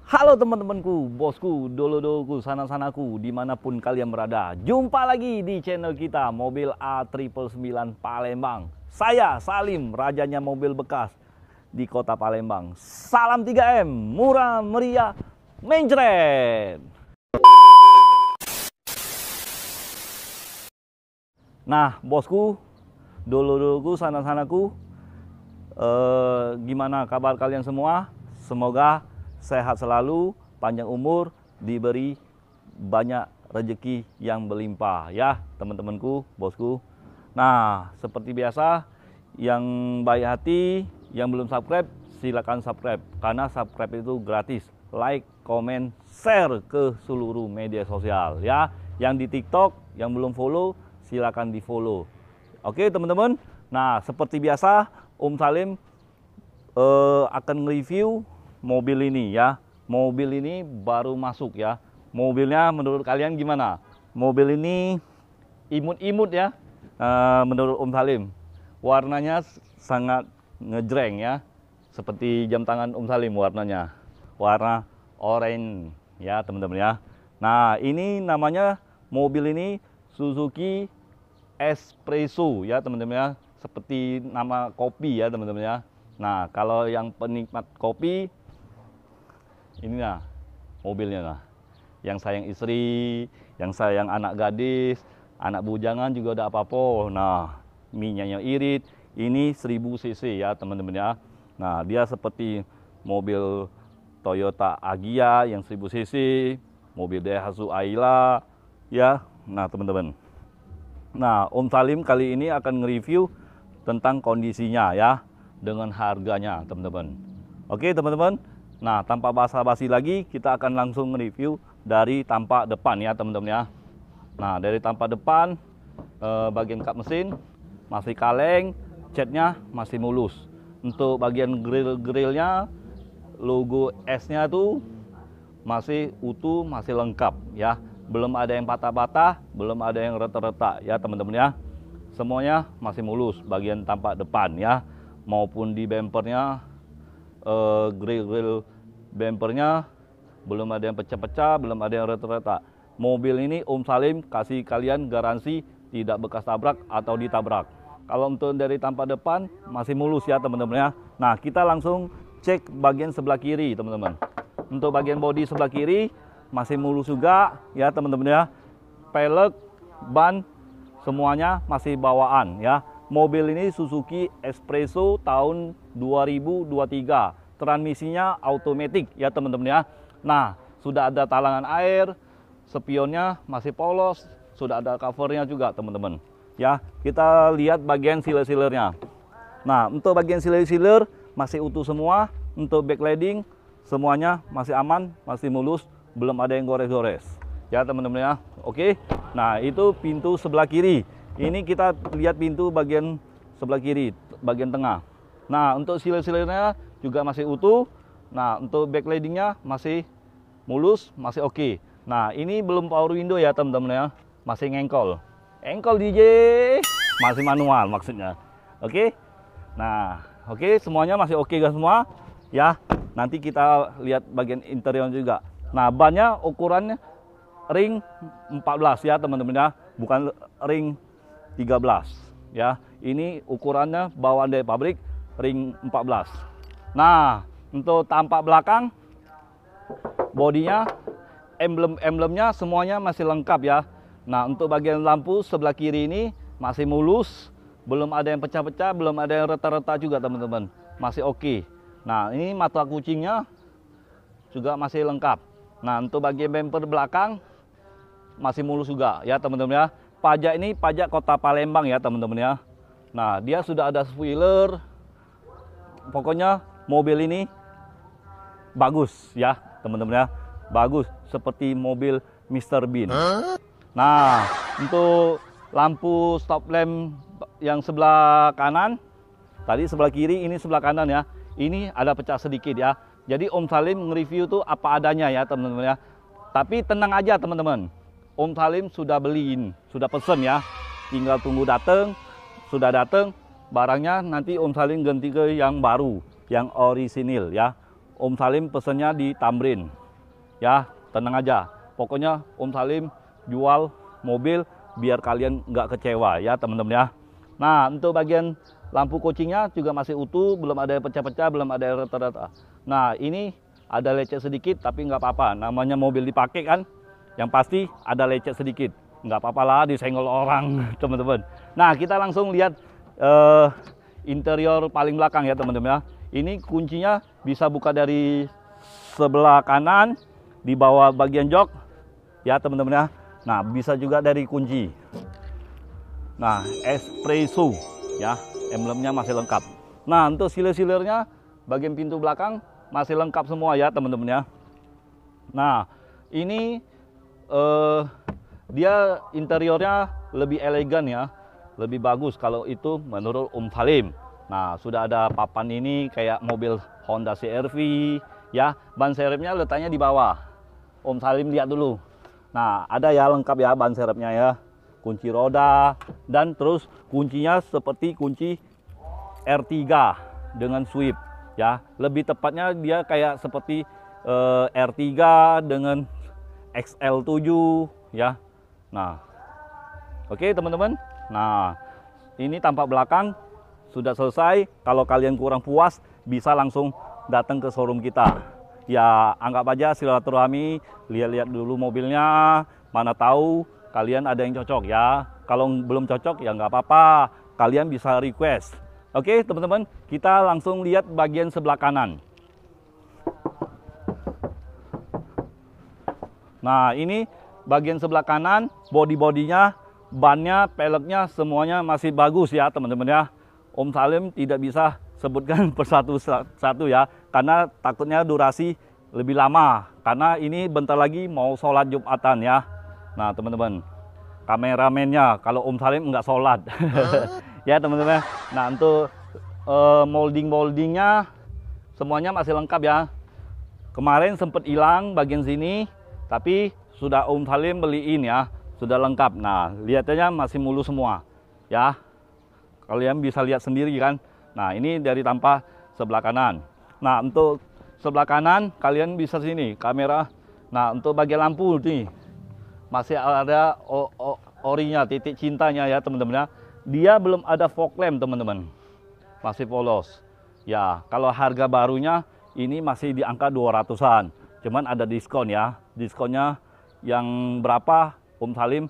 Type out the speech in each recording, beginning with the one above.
Halo teman-temanku, bosku, dolo-doloku, sana-sanaku, dimanapun kalian berada. Jumpa lagi di channel kita, Mobil A999 Palembang. Saya Salim, rajanya mobil bekas di kota Palembang. Salam 3M, murah, meriah, mencret. Nah, bosku, dolo-doloku, sana-sanaku, gimana kabar kalian semua? Semoga sehat selalu, panjang umur, diberi banyak rezeki yang berlimpah ya teman-temanku, bosku. Nah, seperti biasa, yang baik hati, yang belum subscribe, silakan subscribe. Karena subscribe itu gratis. Like, comment, share ke seluruh media sosial ya. Yang di TikTok, yang belum follow, silakan di follow. Oke teman-teman. Nah, seperti biasa, Om Salim akan review mobil ini ya. Mobil ini baru masuk ya. Mobilnya menurut kalian gimana? Mobil ini imut-imut ya, menurut Om Salim. Warnanya sangat ngejreng ya, seperti jam tangan Om Salim warnanya. Warna oranye ya teman-teman ya. Nah, ini namanya mobil ini Suzuki Espresso ya teman-teman ya. Seperti nama kopi ya teman-teman ya. Nah, kalau yang penikmat kopi, inilah mobilnya lah. Yang sayang istri, yang sayang anak gadis, anak bujangan juga udah apa-apa. Nah, minyaknya irit. Ini 1000 cc ya teman-teman ya. Nah, dia seperti mobil Toyota Agya yang 1000 cc, mobil Daihatsu Ayla ya. Nah, teman-teman. Nah, Om Salim kali ini akan nge-review tentang kondisinya ya, dengan harganya teman-teman. Oke teman-teman. Nah, tanpa basa-basi lagi, kita akan langsung review dari tampak depan ya teman-teman ya. Nah, dari tampak depan, bagian kap mesin masih kaleng, catnya masih mulus. Untuk bagian grill-grillnya, logo S-nya tuh masih utuh, masih lengkap ya. Belum ada yang patah-patah, belum ada yang retak-retak ya teman-teman ya. Semuanya masih mulus bagian tampak depan ya, maupun di bempernya. Grill bempernya belum ada yang pecah-pecah, belum ada yang retak-retak. Mobil ini Om Salim kasih kalian garansi tidak bekas tabrak atau ditabrak. Kalau untuk dari tampak depan masih mulus ya teman-teman ya. Nah, kita langsung cek bagian sebelah kiri teman-teman. Untuk bagian bodi sebelah kiri masih mulus juga ya teman-teman ya. Pelek, ban, semuanya masih bawaan ya. Mobil ini Suzuki Espresso tahun 2023. Transmisinya automatic ya teman-teman ya. Nah, sudah ada talangan air, spionnya masih polos, sudah ada covernya juga teman-teman. Ya, kita lihat bagian sealer-sealernya. Nah, untuk bagian sealer-sealer masih utuh semua. Untuk backlighting semuanya masih aman, masih mulus, belum ada yang gores-gores. Ya teman-teman ya. Oke. Nah, itu pintu sebelah kiri. Ini kita lihat pintu bagian sebelah kiri, bagian tengah. Nah, untuk sealer-sealernya juga masih utuh. Nah, untuk backlightingnya masih mulus, masih oke. Nah, ini belum power window ya teman-teman ya. Masih ngengkol. Engkol DJ. Masih manual maksudnya. Oke. Nah, oke, semuanya masih oke guys semua. Ya, nanti kita lihat bagian interior juga. Nah, bannya ukurannya ring 14 ya teman-teman ya. Bukan ring 13 ya. Ini ukurannya bawaan dari pabrik ring 14. Nah, untuk tampak belakang bodinya, emblem-emblemnya semuanya masih lengkap ya. Nah, untuk bagian lampu sebelah kiri ini masih mulus, belum ada yang pecah-pecah, belum ada yang retak-retak juga teman-teman. Masih oke. Nah, ini mata kucingnya juga masih lengkap. Nah, untuk bagian bumper belakang masih mulus juga ya teman-teman ya. Pajak ini pajak kota Palembang ya teman-teman ya. Nah, dia sudah ada spoiler. Pokoknya mobil ini bagus ya teman-teman ya. Bagus seperti mobil Mr. Bean. Nah, untuk lampu stop lamp yang sebelah kanan, tadi sebelah kiri, ini sebelah kanan ya. Ini ada pecah sedikit ya. Jadi Om Salim nge-review tuh apa adanya ya teman-teman ya. Tapi tenang aja teman-teman. Om Salim sudah beliin, sudah pesen ya. Tinggal tunggu datang, sudah datang, barangnya nanti Om Salim ganti ke yang baru, yang orisinil ya. Om Salim pesennya di Tamrin. Ya, tenang aja. Pokoknya Om Salim jual mobil biar kalian nggak kecewa ya teman-teman ya. Nah, untuk bagian lampu kucingnya juga masih utuh, belum ada yang pecah-pecah, belum ada yang retak-retak. Nah, ini ada lecet sedikit tapi nggak apa-apa. Namanya mobil dipakai kan, yang pasti ada lecet sedikit. Nggak apa-apa lah disenggol orang teman-teman. Nah, kita langsung lihat interior paling belakang ya teman-teman ya. Ini kuncinya bisa buka dari sebelah kanan di bawah bagian jok ya teman-teman ya. Nah, bisa juga dari kunci. Nah, espresso ya, emblemnya masih lengkap. Nah, untuk siler-silernya bagian pintu belakang masih lengkap semua ya teman-teman ya. Nah, ini dia interiornya lebih elegan ya, lebih bagus kalau itu menurut Om Salim. Nah, sudah ada papan ini kayak mobil Honda CR-V ya. Ban serepnya letaknya di bawah. Om Salim lihat dulu. Nah, ada ya lengkap ya ban serepnya ya. Kunci roda dan terus kuncinya seperti kunci R3 dengan sweep ya. Lebih tepatnya dia kayak seperti R3 dengan XL7 ya. Nah, oke teman-teman. Nah, ini tampak belakang sudah selesai. Kalau kalian kurang puas bisa langsung datang ke showroom kita. Ya, anggap aja silaturahmi, lihat-lihat dulu mobilnya, mana tahu kalian ada yang cocok ya. Kalau belum cocok ya nggak apa-apa, kalian bisa request. Oke teman-teman, kita langsung lihat bagian sebelah kanan. Nah, ini bagian sebelah kanan, body-bodinya, bannya, peleknya semuanya masih bagus ya teman-teman ya. Om Salim tidak bisa sebutkan persatu-satu ya, karena takutnya durasi lebih lama, karena ini bentar lagi mau sholat Jumatan ya. Nah teman-teman, kameramennya kalau Om Salim nggak sholat ya teman-teman. Nah, untuk molding-moldingnya semuanya masih lengkap ya. Kemarin sempat hilang bagian sini, tapi sudah Om Salim beliin ya, sudah lengkap. Nah, lihatnya masih mulus semua ya. Kalian bisa lihat sendiri kan. Nah, ini dari tampak sebelah kanan. Nah, untuk sebelah kanan kalian bisa sini kamera. Nah, untuk bagian lampu nih masih ada orinya, titik cintanya ya teman-teman ya. Dia belum ada fog lamp teman-teman, masih polos ya. Kalau harga barunya ini masih di angka 200-an, cuman ada diskon ya. Diskonnya yang berapa Om Salim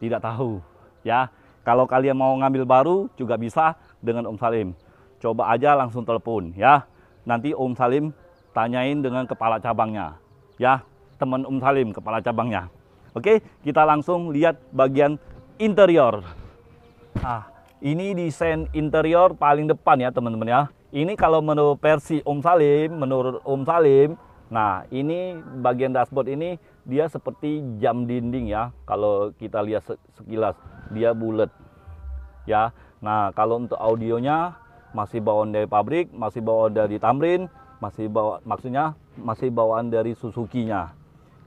tidak tahu ya. Kalau kalian mau ngambil baru juga bisa dengan Om Salim. Coba aja langsung telepon ya. Nanti Om Salim tanyain dengan kepala cabangnya ya. Teman Om Salim kepala cabangnya. Oke, kita langsung lihat bagian interior. Nah, ini desain interior paling depan ya teman-teman ya. Ini kalau menurut versi Om Salim, menurut Om Salim, nah ini bagian dashboard ini dia seperti jam dinding ya. Kalau kita lihat sekilas dia bulat ya. Nah, kalau untuk audionya masih bawaan dari pabrik, masih bawaan dari Tamrin, maksudnya masih bawaan dari Suzuki-nya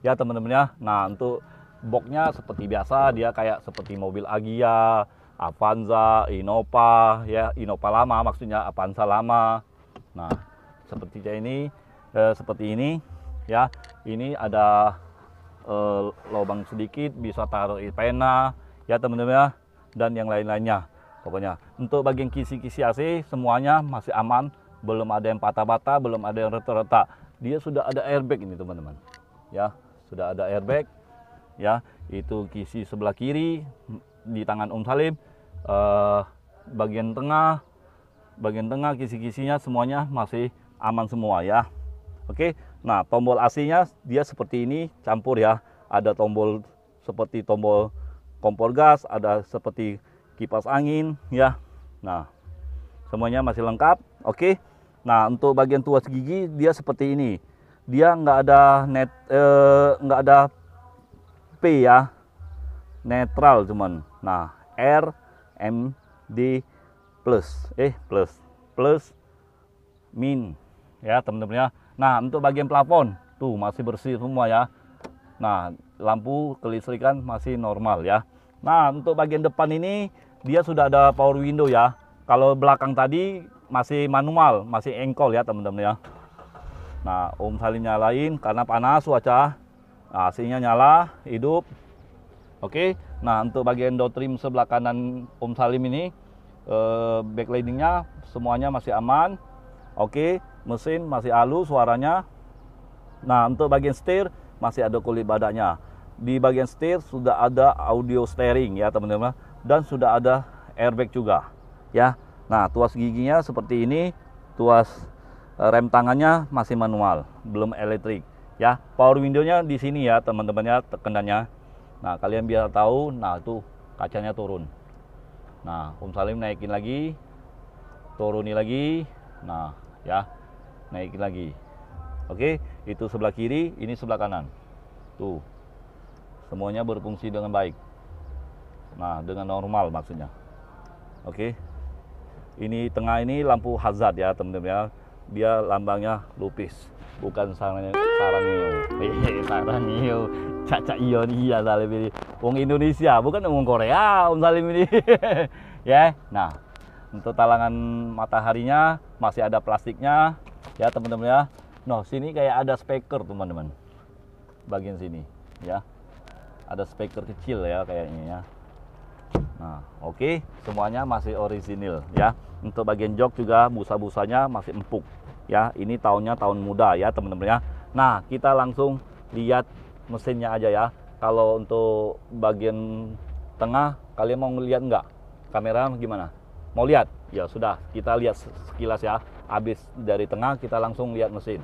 ya teman-teman ya. Nah, untuk boxnya seperti biasa, dia kayak seperti mobil Agya, Avanza, Innova ya, Innova lama maksudnya, Avanza lama. Nah, seperti ini ya. Ini ada lubang sedikit, bisa taruh pena ya teman-teman ya, dan yang lain-lainnya. Pokoknya untuk bagian kisi-kisi AC semuanya masih aman, belum ada yang patah-patah, belum ada yang retak-retak. Dia sudah ada airbag ini teman-teman ya, sudah ada airbag ya. Itu kisi sebelah kiri di tangan Om Salim. Bagian tengah kisi-kisinya semuanya masih aman semua ya. Oke. Nah, tombol AC-nya dia seperti ini campur ya. Ada tombol seperti tombol kompor gas, ada seperti kipas angin ya. Nah, semuanya masih lengkap. Oke. Nah, untuk bagian tuas gigi dia seperti ini. Dia nggak ada P ya, netral cuman. Nah, R M D plus min ya teman-teman ya. Nah, untuk bagian plafon tuh masih bersih semua ya. Nah, lampu kelistrikan masih normal ya. Nah, untuk bagian depan ini dia sudah ada power window ya. Kalau belakang tadi masih manual, masih engkol ya teman-teman ya. Nah, Om Salim nyalain karena panas cuaca. Nah, AC-nya nyala, hidup. Oke. Nah, untuk bagian door trim sebelah kanan Om Salim ini, backlighting-nya semuanya masih aman. Oke, mesin masih halus suaranya. Nah, untuk bagian setir masih ada kulit badaknya. Di bagian setir sudah ada audio steering ya teman-teman, dan sudah ada airbag juga ya. Nah, tuas giginya seperti ini, tuas rem tangannya masih manual, belum elektrik ya. Power window-nya di sini ya teman-teman ya, tekanannya. Nah, kalian biar tahu, nah tuh kacanya turun. Nah, Om Salim naikin lagi, turuni lagi, nah ya, naikin lagi. Oke, itu sebelah kiri, ini sebelah kanan. Tuh, semuanya berfungsi dengan baik. Nah, dengan normal maksudnya. Oke, ini tengah ini lampu hazard ya teman-teman ya. Dia lambangnya lupis, bukan sarangnya sarangnya caca ion iya Salim ini. Wong Indonesia, bukan wong Korea Om Salim ini. Ya, nah untuk talangan mataharinya masih ada plastiknya ya teman-teman ya. Nah, sini kayak ada speaker teman-teman, bagian sini ya, ada speaker kecil ya kayaknya ya. Nah, oke, semuanya masih orisinil ya. Untuk bagian jok juga busa-busanya masih empuk ya. Ini tahunnya tahun muda ya teman-teman ya. Nah, kita langsung lihat mesinnya aja ya. Kalau untuk bagian tengah kalian mau ngeliat nggak? Kamera gimana? Mau lihat? Ya sudah, kita lihat sekilas ya. Habis dari tengah kita langsung lihat mesin.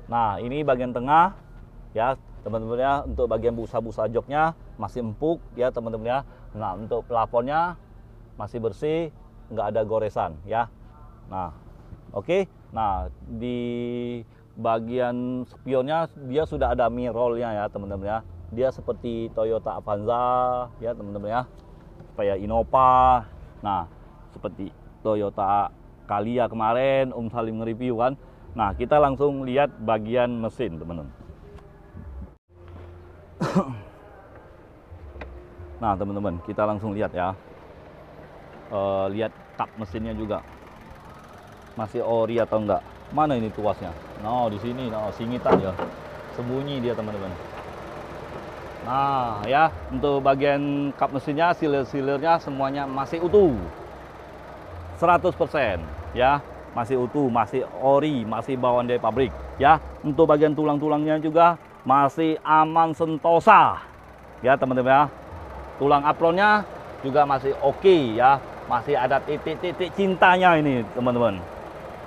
Nah, ini bagian tengah ya teman-teman ya. Untuk bagian busa-busa joknya masih empuk ya teman-teman ya. Nah, untuk plafonnya masih bersih, nggak ada goresan ya. Nah, oke. Nah, di bagian spionnya dia sudah ada mirrornya ya teman-teman ya. Dia seperti Toyota Avanza ya teman-teman ya, kayak Innova. Nah, seperti Toyota Calya kemarin Om Salim nge-review kan. Nah, kita langsung lihat bagian mesin teman-teman. Nah teman-teman, kita langsung lihat ya. Lihat kap mesinnya juga masih ori atau enggak. Mana ini tuasnya? Nah, di sini, nah singitan ya, sembunyi dia teman-teman. Nah ya, untuk bagian kap mesinnya, sealer-sealernya semuanya masih utuh 100% ya, masih utuh, masih ori, masih bawaan dari pabrik ya. Untuk bagian tulang-tulangnya juga masih aman sentosa ya teman-teman ya. Tulang apronnya juga masih oke ya, masih ada titik-titik cintanya ini teman-teman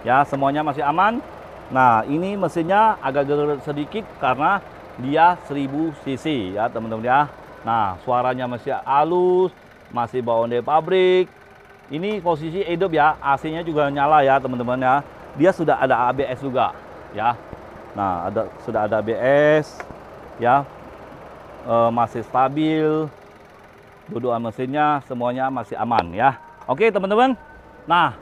ya, semuanya masih aman. Nah, ini mesinnya agak gerak sedikit karena dia 1000 cc ya teman-teman ya. Nah, suaranya masih halus, masih bawaan dari pabrik. Ini posisi hidup ya, AC-nya juga nyala ya teman-teman ya. Dia sudah ada ABS juga ya. Nah, sudah ada ABS ya, masih stabil. Dudukan mesinnya semuanya masih aman ya. Oke teman-teman. Nah,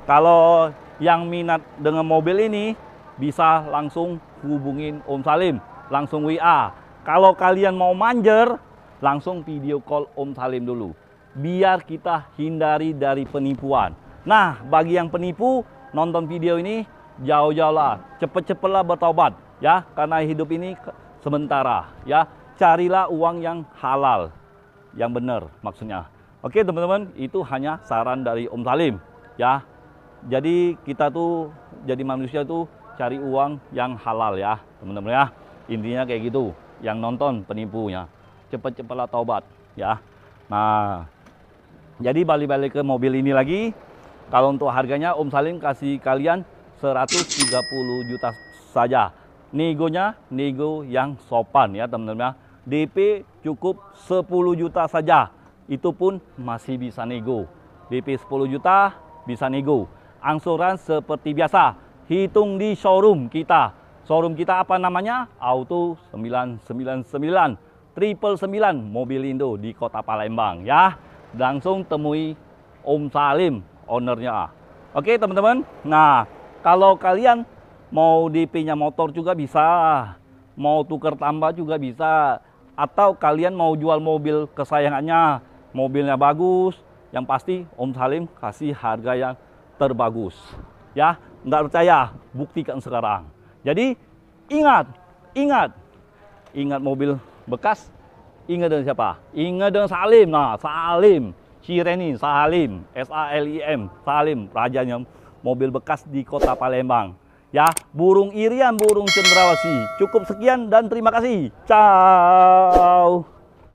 kalau yang minat dengan mobil ini bisa langsung hubungin Om Salim, langsung WA. Kalau kalian mau manjer, langsung video call Om Salim dulu, biar kita hindari dari penipuan. Nah, bagi yang penipu, nonton video ini jauh-jauh lah, cepet-cepetlah bertobat ya, karena hidup ini sementara ya. Carilah uang yang halal, yang benar maksudnya. Oke teman-teman, itu hanya saran dari Om Salim ya. Jadi kita tuh jadi manusia tuh cari uang yang halal ya teman-teman ya. Intinya kayak gitu. Yang nonton penipunya, cepet-cepetlah taubat ya. Nah, jadi balik-balik ke mobil ini lagi. Kalau untuk harganya Om Salim kasih kalian 130 juta saja. Negonya nego yang sopan ya teman-teman ya. DP cukup 10 juta saja, itu pun masih bisa nego. DP 10 juta bisa nego. Angsuran seperti biasa, hitung di showroom kita. Showroom kita apa namanya? Auto 999 999 Mobilindo di Kota Palembang ya. Langsung temui Om Salim, ownernya. Oke teman-teman. Nah, kalau kalian mau DP-nya motor juga bisa, mau tuker tambah juga bisa. Atau kalian mau jual mobil kesayangannya, mobilnya bagus, yang pasti Om Salim kasih harga yang terbagus. Ya, nggak percaya, buktikan sekarang. Jadi Ingat mobil bekas. Ingat dengan siapa? Ingat dengan Salim. Nah, Salim Cireni, Salim, Salim, Salim, rajanya mobil bekas di kota Palembang. Ya, burung Irian, burung cendrawasih. Cukup sekian dan terima kasih. Ciao.